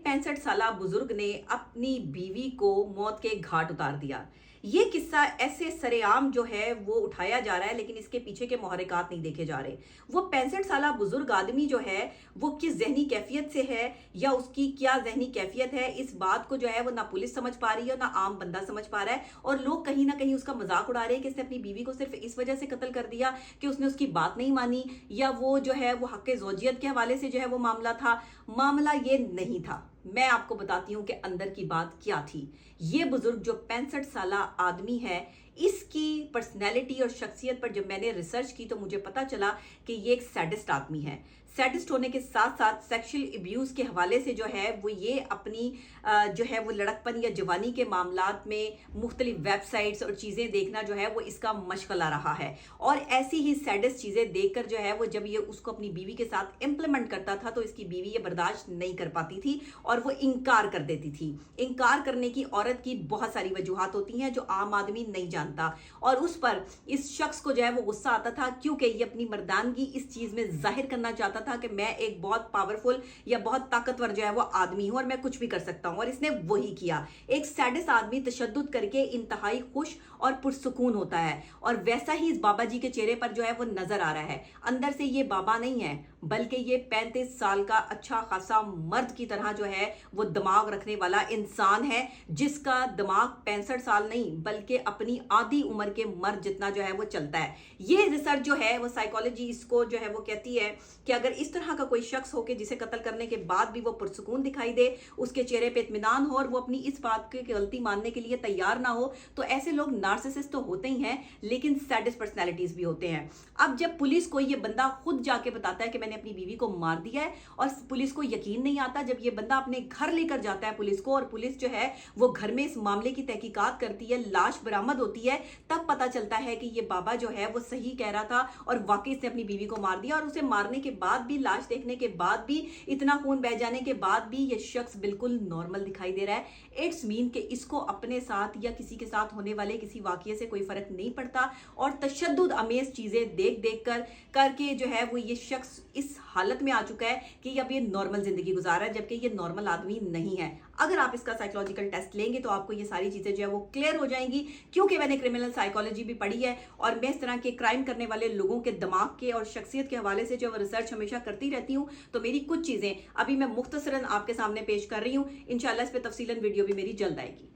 65 साला बुजुर्ग ने अपनी बीवी को मौत के घाट उतार दिया। ये किस्सा ऐसे सरेआम जो है वो उठाया जा रहा है, लेकिन इसके पीछे के मुहर्रिकात नहीं देखे जा रहे। वो 65 साला बुजुर्ग आदमी जो है वो किस जहनी कैफियत से है या उसकी क्या जहनी कैफियत है, इस बात को जो है वो ना पुलिस समझ पा रही है ना आम बंदा समझ पा रहा है। और लोग कहीं ना कहीं उसका मजाक उड़ा रहे हैं कि इसने अपनी बीवी को सिर्फ इस वजह से कत्ल कर दिया कि उसने उसकी बात नहीं मानी, या वो जो है वो हक ज़ौजियत के हवाले से जो है वो मामला था। मामला ये नहीं था। मैं आपको बताती हूं कि अंदर की बात क्या थी। ये बुजुर्ग जो 65 साला आदमी है, इसकी पर्सनैलिटी और शख्सियत पर जब मैंने रिसर्च की तो मुझे पता चला कि ये एक सैडिस्ट आदमी है। सैडिस्ट होने के साथ साथ सेक्सुअल अब्यूज के हवाले से जो है वो ये अपनी जो है वो लड़कपन या जवानी के मामलात में मुख्तलिफ वेबसाइट्स और चीज़ें देखना जो है वो इसका मशगला रहा है। और ऐसी ही सैडिस्ट चीज़ें देखकर जो है वो जब ये उसको अपनी बीवी के साथ इम्प्लीमेंट करता था तो इसकी बीवी ये बर्दाश्त नहीं कर पाती थी और वो इनकार कर देती थी। इनकार करने की औरत की बहुत सारी वजूहात होती हैं जो आम आदमी नहीं जानता, और उस पर इस शख्स को जो है वो गुस्सा आता था क्योंकि ये अपनी मर्दानगी इस चीज़ में जाहिर करना चाहता था कि मैं एक बहुत पावरफुल या बहुत ताकतवर जो है वो आदमी हूं और मैं कुछ भी कर सकता हूं। और इसने वही किया। एक सैडिस्ट आदमी तशद्दुद करके इंतहाई खुश और पुरसुकून होता है, और वैसा ही इस बाबा जी के चेहरे पर जो है वो नजर आ रहा है। अंदर से ये बाबा नहीं है बल्कि ये 35 साल का अच्छा खासा मर्द की तरह जो है वो दिमाग रखने वाला इंसान है, जिसका दिमाग 65 साल नहीं बल्कि अपनी आधी उम्र के मर्द जितना जो है वो चलता है। ये रिसर्च जो है वो साइकोलॉजी इसको जो है वो कहती है कि अगर इस तरह का कोई शख्स हो कि जिसे कत्ल करने के बाद भी वो पुरसुकून दिखाई दे, उसके चेहरे पे इत्मीनान हो और वो अपनी इस बात की गलती मानने के लिए तैयार ना हो, तो ऐसे लोग नार्सिसिस्ट तो होते ही हैं लेकिन सैडिस्ट पर्सनैलिटीज भी होते हैं। अब जब पुलिस को ये बंदा खुद जाके बताता है कि मैंने अपनी बीवी को मार दिया है, और पुलिस को यकीन नहीं आता, जब ये बंदा अपने घर लेकर जाता है पुलिस को और पुलिस जो है वो घर में इस मामले की तहकीकात करती है, लाश बरामद होती है, तब पता चलता है कि ये बाबा जो है वो सही कह रहा था और वाकई इसने अपनी बीवी को मार दिया। और उसे मारने के बाद भी, लाश देखने के बाद भी, इतना खून बह जाने के बाद भी ये शख्स बिल्कुल नॉर्मल दिखाई दे रहा है। इट्स मीन कि इसको अपने साथ या किसी के साथ होने वाले किसी वाकये से कोई फर्क नहीं पड़ता, और तशद्दुद अमेज चीजें देख देख कर करके जो है वो ये शख्स इस हालत में आ चुका है कि अब ये नॉर्मल जिंदगी गुजार रहा है, जबकि ये नॉर्मल आदमी नहीं है। अगर आप इसका साइकोलॉजिकल टेस्ट लेंगे तो आपको ये सारी चीजें जो है वो क्लियर हो जाएंगी, क्योंकि मैंने क्रिमिनल साइकोलॉजी भी पढ़ी है और मैं इस तरह के क्राइम करने वाले लोगों के दिमाग के और शख्सियत के हवाले से जो रिसर्च हमेशा करती रहती हूँ। तो मेरी कुछ चीजें अभी मैं मुख्तसरन आपके सामने पेश कर रही हूँ। इंशाल्लाह इस पर तफसीलन वीडियो भी मेरी जल्द आएगी।